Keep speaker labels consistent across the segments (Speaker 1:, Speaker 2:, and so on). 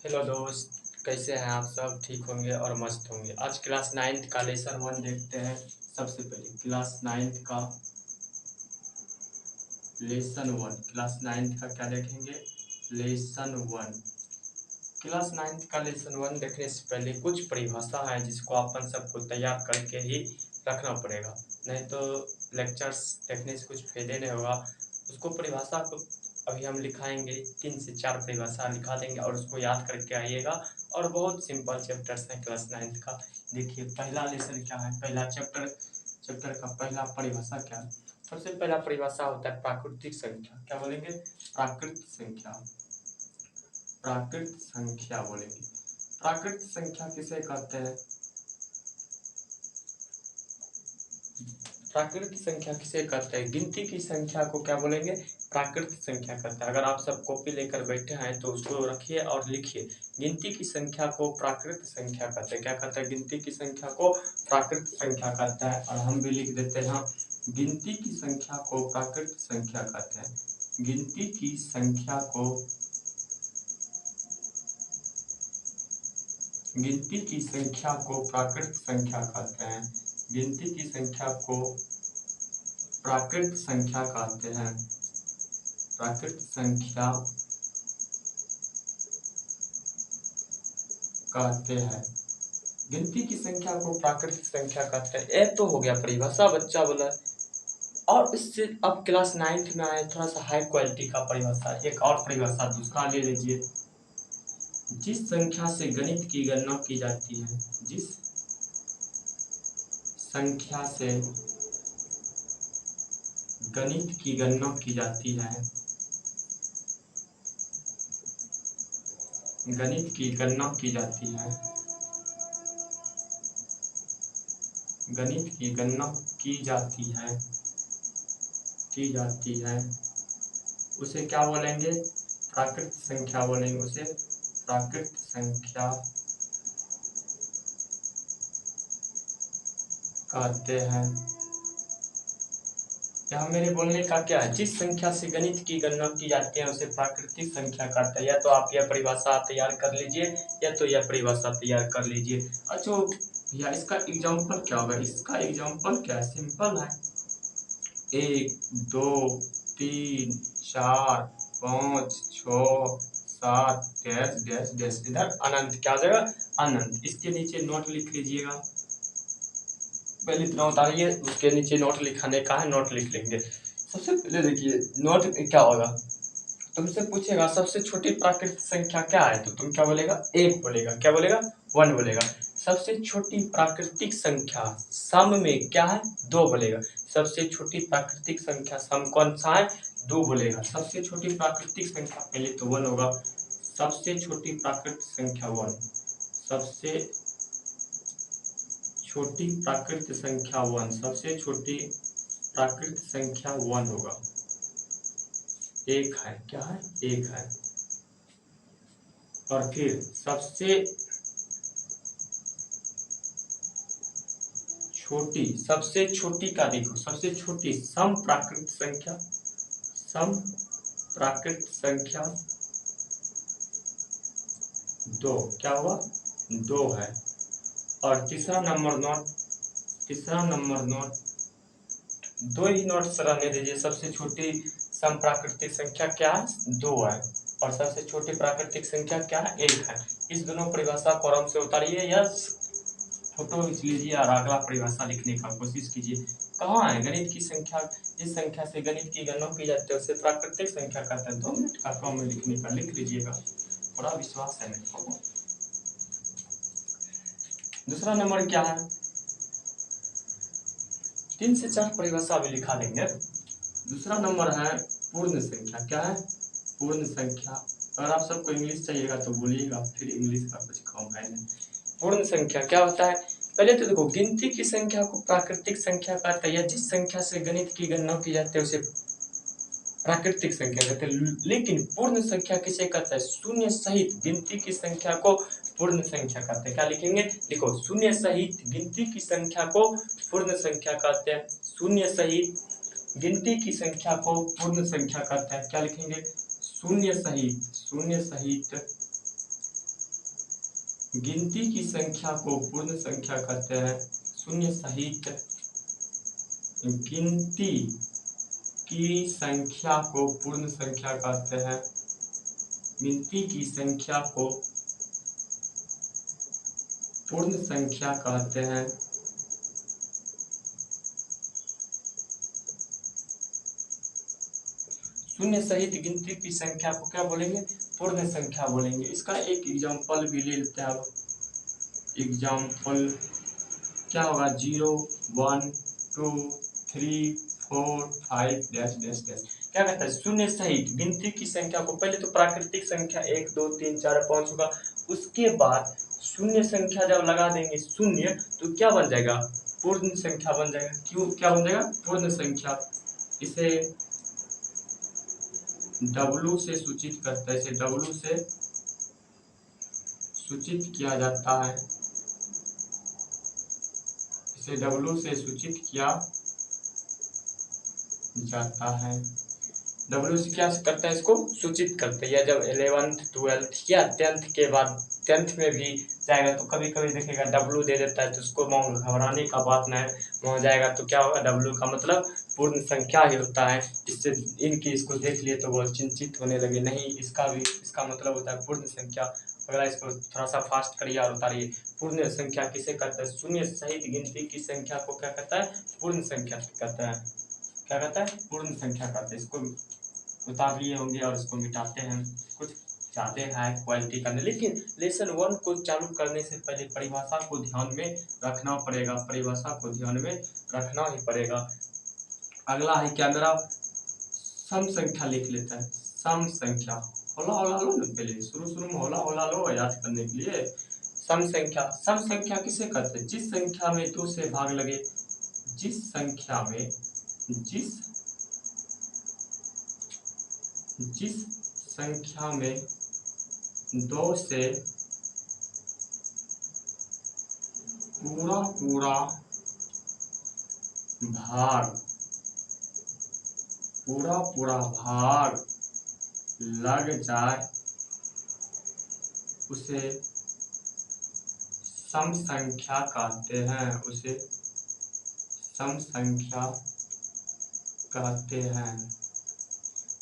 Speaker 1: Hello दोस्त, कैसे हैं आप सब? ठीक होंगे और मस्त होंगे। आज क्लास नाइन्थ का लेसन वन देखते हैं। सबसे पहले क्लास नाइन्थ का लेसन वन, क्लास नाइन्थ का क्या देखेंगे? Lesson one. क्लास नाइन्थ का लेसन वन देखने से पहले कुछ परिभाषा है जिसको अपन सबको तैयार करके ही रखना पड़ेगा, नहीं तो लेक्चर्स देखने से कुछ फायदे नहीं होगा। उसको परिभाषा को अभी हम लिखाएंगे, 3 से 4 परिभाषा लिखा देंगे और उसको याद करके आइएगा। और बहुत सिंपल चैप्टर्स हैं क्लास नाइन्थ का। देखिए पहला लेसन क्या है, पहला चैप्टर का पहला परिभाषा क्या है? सबसे पहला परिभाषा होता है प्राकृतिक संख्या। क्या बोलेंगे? प्राकृत संख्या। प्राकृत संख्या बोलेंगे। प्राकृत संख्या किसे कहते हैं? प्राकृत संख्या किसे कहते हैं? गिनती की संख्या को क्या बोलेंगे? प्राकृत संख्या कहते हैं। अगर आप सब कॉपी लेकर बैठे हैं तो उसको रखिए और लिखिए। गिनती की संख्या को प्राकृत संख्या कहते हैं। क्या कहते हैं? गिनती की संख्या को प्राकृत संख्या कहता है। और हम भी लिख देते हैं, गिनती की संख्या को प्राकृत संख्या कहते हैं। गिनती की संख्या को गिनती की संख्या को प्राकृत संख्या कहते हैं। गिनती की संख्या को प्राकृत संख्या कहते हैं। प्राकृत संख्या कहते हैं। गिनती की संख्या को प्राकृत संख्या कहते हैं। एक तो हो गया परिभाषा, बच्चा बोला। और इससे अब क्लास नाइन्थ में आए, थोड़ा सा हाई क्वालिटी का परिभाषा। एक और परिभाषा दूसरा ले लीजिए। जिस संख्या से गणित की गणना की जाती है, जिस संख्या से गणित की गणना की जाती है, गणित की गणना की जाती है, गणित की गणना की जाती है, की जाती है, उसे क्या बोलेंगे? प्राकृत संख्या बोलेंगे। उसे प्राकृत संख्या कहते हैं। यहाँ मेरे बोलने का क्या है? जिस संख्या से गणित की गणना की जाती है उसे प्राकृतिक संख्या कहते हैं। या तो आप यह परिभाषा तैयार कर लीजिए या तो यह परिभाषा तैयार कर लीजिए। अच्छा भैया, इसका एग्जाम्पल क्या होगा? इसका एग्जाम्पल क्या है? सिंपल है। 1 2 3 4 5 6 7 डैश डैश डैश, इधर अनंत। क्या हो जाएगा? अनंत। इसके नीचे नोट लिख लीजिएगा। पहले इतना उतारिए, उसके नीचे नोट लिखाने का है, नोट लिख लेंगे। सबसे पहले देखिए नोट में क्या होगा। तुमसे पूछेगा सबसे छोटी प्राकृतिक संख्या क्या है, तो तुम क्या बोलेगा? 1 बोलेगा। क्या बोलेगा? 1 बोलेगा। सबसे छोटी प्राकृतिक संख्या सम में क्या है? 2 बोलेगा। सबसे छोटी प्राकृतिक संख्या सम कौन सा है? 2 बोलेगा। सबसे छोटी प्राकृतिक संख्या पहले तो 1 होगा। सबसे छोटी प्राकृतिक संख्या 1। सबसे छोटी प्राकृत संख्या 1। सबसे छोटी प्राकृत संख्या 1 होगा। 1 है। क्या है? 1 है। और फिर सबसे छोटी का देखो, सबसे छोटी सम प्राकृत संख्या, सम प्राकृत संख्या 2। क्या हुआ? 2 है। और तीसरा नंबर नोट, तीसरा नंबर नोट, 2 ही नोट रहने दीजिए। सबसे छोटी सम प्राकृतिक संख्या क्या है? 2 है। और सबसे छोटी प्राकृतिक संख्या क्या है? 1 है। इस दोनों परिभाषा को आराम से उतारिए या फोटो खींच लीजिए और अगला परिभाषा लिखने का कोशिश कीजिए। कहाँ है? गणित की संख्या, जिस संख्या से गणित की गणना की जाती है उसे प्राकृतिक संख्या कहते हैं। 2 मिनट का काम में लिखने का, लिख लीजिएगा, थोड़ा विश्वास है मेरे को। दूसरा नंबर क्या है? 3 से 4 परिभाषा भी लिखा देंगे। दूसरा नंबर है पूर्ण संख्या। क्या है? पूर्ण संख्या। अगर आप सबको इंग्लिश चाहिएगा तो बोलिएगा, फिर इंग्लिश का कुछ काम है नहीं। पूर्ण संख्या क्या होता है? पहले तो देखो, गिनती की संख्या को प्राकृतिक संख्या कहते हैं। जिस संख्या से गणित की गणना की जाती है उसे प्राकृतिक संख्या कहते हैं। लेकिन पूर्ण संख्या किसे कहते हैं? शून्य सहित गिनती की संख्या को पूर्ण संख्या कहते हैं। क्या लिखेंगे? देखो, शून्य सहित गिनती की संख्या को पूर्ण संख्या कहते हैं। शून्य सहित गिनती की संख्या को पूर्ण संख्या कहते हैं। क्या लिखेंगे? शून्य सहित, शून्य सहित गिनती की संख्या को पूर्ण संख्या कहते हैं। शून्य सहित गिनती की संख्या को पूर्ण संख्या कहते हैं। गिनती की संख्या को पूर्ण संख्या कहते हैं। शून्य सहित गिनती की संख्या को क्या बोलेंगे? पूर्ण संख्या बोलेंगे। इसका एक एग्जाम्पल भी ले लेते हैं। अब एग्जाम्पल क्या होगा? 0 1 2 3 4 5 डैश डैश डैश। क्या कहता है? शून्य सहित गिनती की संख्या को, पहले तो प्राकृतिक संख्या 1 2 3 4 5 होगा, उसके बाद शून्य संख्या जब लगा देंगे शून्य तो क्या बन जाएगा? पूर्ण संख्या बन जाएगा। क्यों क्या बन जाएगा? पूर्ण संख्या। इसे W से सूचित करता है। इसे W से सूचित किया जाता है। इसे W से सूचित किया जाता है। W से क्या करता है? इसको सूचित करते हैं। या जब 11th 12th या 10th के बाद 10th में भी जाएगा तो कभी कभी देखेगा W दे देता है, तो उसको घबराने का बात नहीं है। वहाँ जाएगा तो क्या होगा? W का मतलब पूर्ण संख्या ही होता है। इससे इनकी इसको देख लिए तो बहुत चिंतित होने लगे। नहीं, इसका मतलब होता है पूर्ण संख्या। अगला इसको थोड़ा सा फास्ट करिए और उतारिए। पूर्ण संख्या किसे कहता है? शून्य सहित गिनती की संख्या को क्या कहता है? पूर्ण संख्या कहता है। क्या कहता है? पूर्ण संख्या कहते हैं। इसको उतार लिए होंगे और इसको मिटाते हैं। कुछ ज़्यादा हाई क्वालिटी का नहीं, लेकिन लेसन 1 को चालू करने से पहले परिभाषा को ध्यान में रखना पड़ेगा। परिभाषा को ध्यान में रखना ही पड़ेगा। अगला है क्या मेरा? सम संख्या लिख लेता है। सम संख्या होला होला लो ना, पहले शुरू में होला होला लो याद करने के लिए। सम संख्या किसे कहते हैं? जिस संख्या में 2 से भाग लगे, जिस संख्या में दो से पूरा भाग लग जाए उसे सम संख्या कहते हैं। उसे सम संख्या कहते हैं।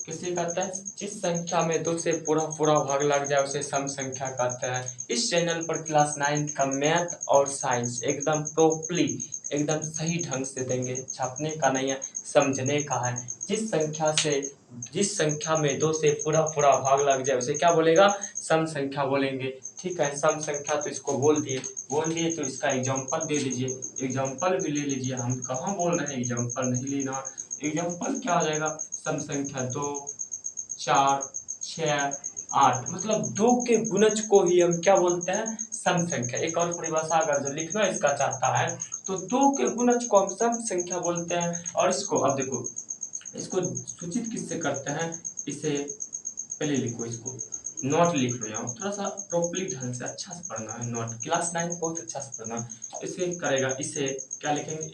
Speaker 1: किसे कहता है? जिस संख्या में 2 से पूरा भाग लग जाए उसे सम संख्या कहते हैं। इस चैनल पर क्लास 9 का मैथ और साइंस एकदम प्रॉपरली, एकदम सही ढंग से देंगे। छापने का नहीं है, समझने का है। जिस संख्या में 2 से पूरा भाग लग जाए उसे क्या बोलेगा? सम संख्या बोलेंगे। ठीक है, सम संख्या तो इसको बोल दिए तो इसका एग्जाम्पल दे दीजिए। एग्जाम्पल भी ले लीजिए। हम कहाँ बोल रहे हैं एग्जाम्पल नहीं लेना। एग्जाम्पल क्या हो जाएगा? सम संख्या 2 4 6 8, मतलब 2 के गुणज को ही हम क्या बोलते हैं? सम संख्या। एक और परिभाषा अगर जो लिखना इसका चाहता है तो 2 के गुणज को हम सम संख्या बोलते हैं। और इसको अब देखो, इसको सूचित किससे करते हैं? इसे पहले लिखो, इसको नोट लिख लो। यहाँ थोड़ा सा प्रॉपरली ढंग से अच्छा से पढ़ना है। नोट क्लास 9 बहुत अच्छा से पढ़ना। इसे करेगा, इसे क्या लिखेंगे?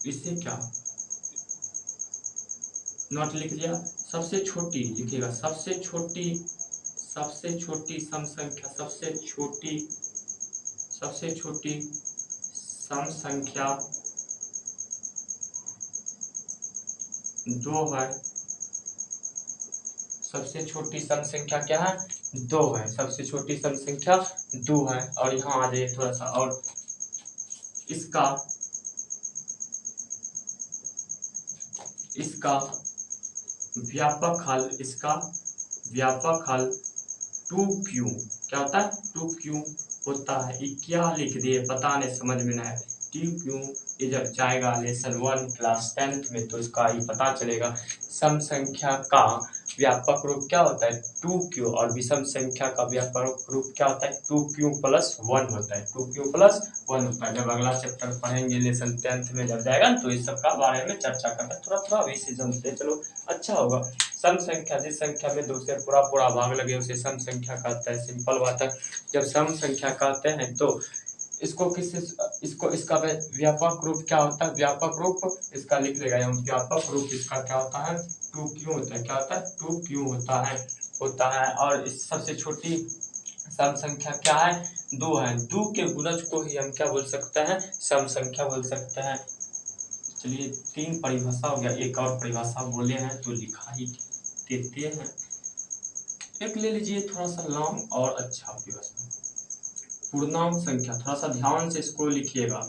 Speaker 1: इसे क्या नोट लिख दिया। सबसे छोटी लिखिएगा, सबसे छोटी सम संख्या, सबसे छोटी सम संख्या 2 है। सबसे छोटी सम संख्या क्या है? 2 है। सबसे छोटी सम संख्या 2 है। और यहाँ आ जाइए थोड़ा सा, और इसका व्यापक हल 2q क्या होता है? 2q होता है। ये क्या लिख दिए पता नहीं, समझ में नहीं। 2q ये जब जाएगा लेसन 1 क्लास 10th में तो इसका ही पता चलेगा। सम संख्या का व्यापक रूप क्या होता है? 2q। और विषम संख्या का व्यापक रूप क्या होता है? 2q + 1 होता है। 2q + 1 होता है। जब अगला चैप्टर पढ़ेंगे लेसन 10th में जब जाएगा तो इस सब का बारे में चर्चा करना है। थोड़ा अभी से समझते चलो, अच्छा होगा। सम संख्या, जिस संख्या में 2 से पूरा भाग लगे उसे सम संख्या कहता है। सिंपल बात है। जब सम संख्या कहते हैं तो इसका व्यापक रूप क्या होता है? व्यापक रूप इसका लिख लेगा। व्यापक रूप इसका क्या होता है? 2q होता है। क्या होता है? 2q होता है। होता है। और इस सबसे छोटी सम संख्या क्या है, 2 है। 2 के गुणज को ही हम क्या बोल सकते हैं, सम संख्या बोल सकते हैं। चलिए 3 परिभाषा हो गया, एक और परिभाषा बोले हैं तो लिखा ही देते हैं। एक ले लीजिए थोड़ा सा लॉन्ग और अच्छा परिभाषा, पूर्णांक संख्या। थोड़ा सा ध्यान से इसको लिखिएगा,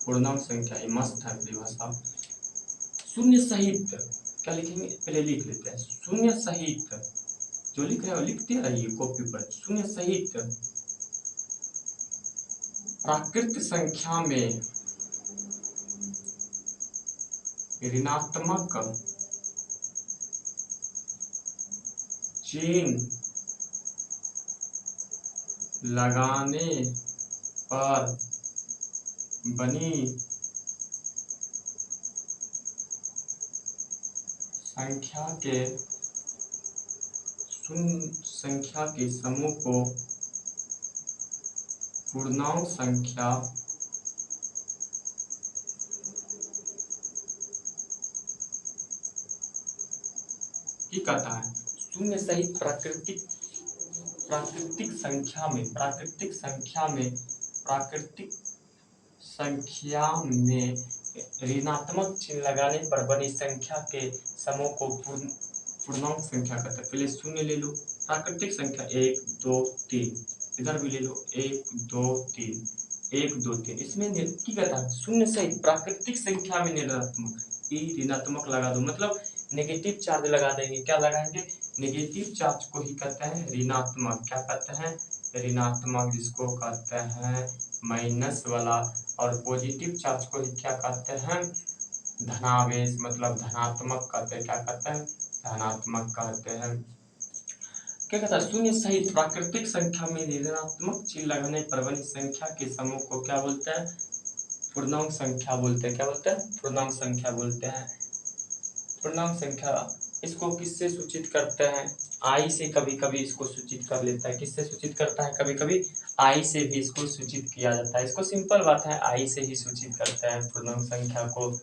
Speaker 1: पूर्णांक संख्या, ये मस्त है परिभाषा। शून्य सहित क्या लिखेंगे, पहले लिख लेते हैं। शून्य सहित, जो लिख रहे हो लिखते रहिए कॉपी पर। शून्य सहित प्राकृत संख्या में ऋणात्मक चिन्ह लगाने पर बनी संख्या के शून्य संख्या के समूह को पूर्णांक संख्या की कहता है। शून्य सहित प्राकृतिक संख्या में ऋणात्मक चिन्ह लगाने पर बनी संख्या के समूह को पूर्णांक संख्या कहते हैं। पहले शून्य ले लो, प्राकृतिक संख्या 1 2 3, इधर भी ले लो 1 2 3 1 2 3। इसमें की कहता है शून्य सहित प्राकृतिक संख्या में ऋणात्मक लगा दो, मतलब नेगेटिव चार्ज लगा देंगे। क्या लगाएंगे, नेगेटिव चार्ज को ही कहते हैं ऋणात्मक। क्या कहते हैं, ऋणात्मक, जिसको कहते हैं माइनस वाला। और पॉजिटिव चार्ज को ही क्या कहते हैं, धनावेश, मतलब धनात्मक कहते हैं। क्या कहते हैं, धनात्मक कहते हैं। क्या कहता है, शून्य सहित प्राकृतिक संख्या में ऋणात्मक चिन्ह लगाने पर बनी संख्या के समूह को क्या बोलते हैं, पूर्णांक संख्या बोलते हैं। क्या बोलते हैं, पूर्णांक संख्या बोलते हैं। पूर्णांक संख्या इसको किससे सूचित करते हैं, आई से कभी कभी इसको सूचित कर लेता है। किससे सूचित करता है, कभी कभी आई से भी इसको सूचित किया जाता है। इसको सिंपल बात है, आई से ही सूचित करते हैं पूर्णांक संख्या को।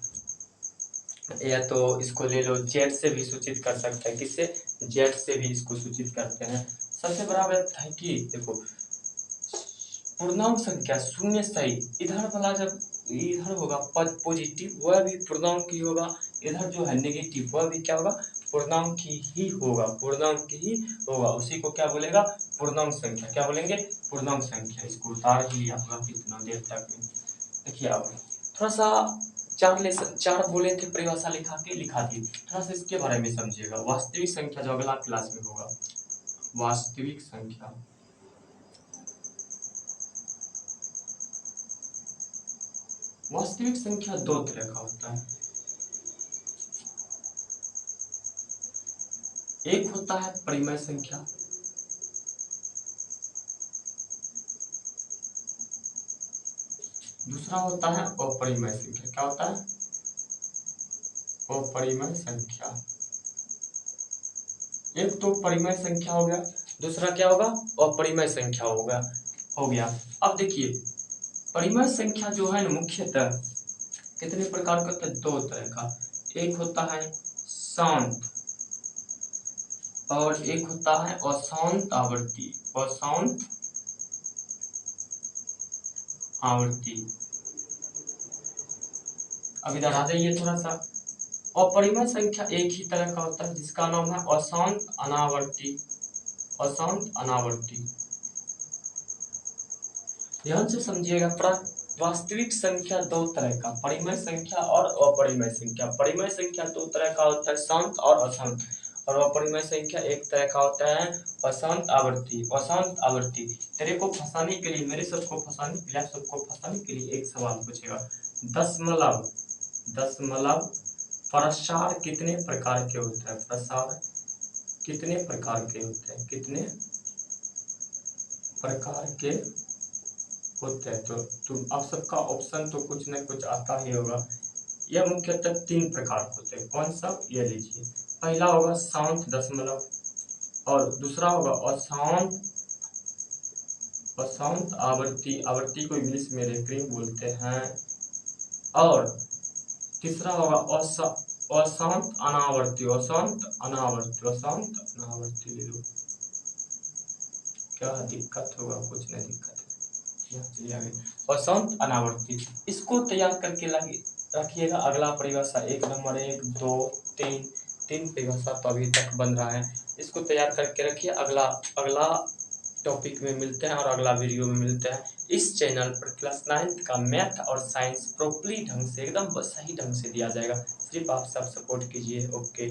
Speaker 1: या तो इसको ले लो, जेड से भी सूचित कर सकते हैं। किससे, जेड से भी इसको सूचित करते हैं। सबसे बड़ा बात है कि देखो पूर्णांक संख्या शून्य सहित, इधर वाला जब इधर होगा पॉजिटिव वह भी पूर्णांक ही होगा, इधर जो है नेगेटिव वह भी क्या होगा, पूर्णांक ही होगा, पूर्णांक ही होगा। उसी को क्या बोलेगा, पूर्णांक संख्या। क्या बोलेंगे, पूर्णांक संख्या। इसको उतार ही लिया होगा कितना देर तक। देखिए अब थोड़ा सा चार बोले थे परिभाषा लिखा दी, थोड़ा सा इसके बारे में समझिएगा। वास्तविक संख्या जो अगला क्लास में होगा, वास्तविक संख्या। वास्तविक संख्या 2 तरह का होता है। एक होता है परिमेय संख्या, दूसरा होता है अपरिमेय संख्या। क्या होता है, अपरिमेय संख्या। एक तो परिमेय संख्या हो गया, दूसरा क्या होगा, अपरिमेय संख्या होगा, हो गया। अब देखिए परिमेय संख्या जो है ना मुख्यतः कितने प्रकार का होता है, 2 तरह का। एक होता है शांत और एक होता है अशांत आवृत्ति। अशांत आवृत्ति। अब इधर आ जाइए थोड़ा सा। अपरिमेय संख्या एक ही तरह का होता है जिसका नाम है अशांत अनावर्ती। अशांत अनावर्ती, ध्यान से समझिएगा। वास्तविक संख्या 2 तरह का, परिमेय संख्या और अपरिमेय संख्या। परिमेय संख्या 2 तरह का होता है, शांत और अशांत। और अपरिमेय संख्या एक तरह का होता है, अशांत आवृत्ति। अशांत आवृत्ति। तेरे को फंसाने के लिए, मेरे सबको फंसाने के लिए, आप सबको फंसाने के लिए एक सवाल पूछेगा, दशमलव प्रसार कितने प्रकार के होते हैं, प्रसार कितने प्रकार के होते हैं, कितने प्रकार के होते हैं। तो तुम आप सबका ऑप्शन तो कुछ न कुछ आता ही होगा। यह मुख्यतः 3 प्रकार होते हैं। कौन सा, ये लीजिए। पहला होगा शांत दशमलव, और दूसरा होगा अशांत आवृत्ति। आवृत्ति को इंग्लिश में रेफरिंग बोलते हैं। और तीसरा होगा अशांत अनावर्ती, अशांत अनावर्ती, अशांत अनावर्ती ले लो। क्या दिक्कत होगा? कुछ नहीं दिक्कत है, यहाँ चलिए आगे। अशांत अनावर्ती, इसको तैयार करके रखिएगा। अगला परिभाषा 1 नंबर 1 2 3 3 परिभाषा तो अभी तक बन रहा है, इसको तैयार करके रखिए। अगला अगला टॉपिक में मिलते हैं और अगला वीडियो में मिलते हैं। इस चैनल पर क्लास 9th का मैथ और साइंस प्रॉपरली ढंग से एकदम सही ढंग से दिया जाएगा, सिर्फ आप सब सपोर्ट कीजिए। ओके।